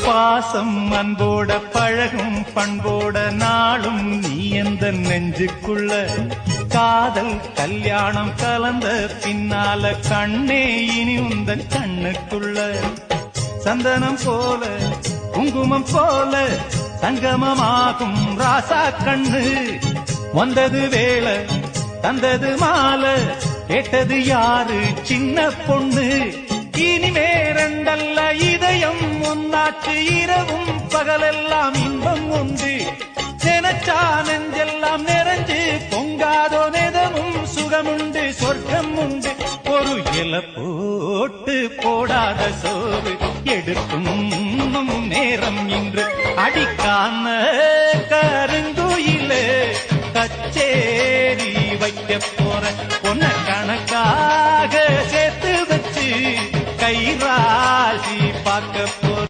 பாசம் அன்போட பழகும் பண்போட நாளும் நீ எந்த நெஞ்சுக்குள்ள காதல் கல்யாணம் கலந்த பின்னால கண்ணே இனி உந்தன் கண்ணுக்குள்ள சந்தனம் போல குங்குமம் போல சங்கமமாகும் ராசா கண்ணு வந்தது வேளை தந்தது மாலை கேட்டது யாரு சின்ன பொண்ணு இனிமே ரெண்டல்ல இதயம் ஒன்னாச்சு இரவும் பகலெல்லாம் இன்பம் உண்டு நினைச்சா நெஞ்செல்லாம் நிறைஞ்சு பொங்காதோ நெதமும் சுகமுண்டு சொர்க்கம் உண்டு ஒரு இலை போட்டு போடாத சோறு எடுக்கும் நேரம் இன்று அடிக்காம கருங்குயிலே கச்சேரி வைக்க போற பொன்ன கணக்காக சேர்த்து வச்சு கைராசி பார்க்க போற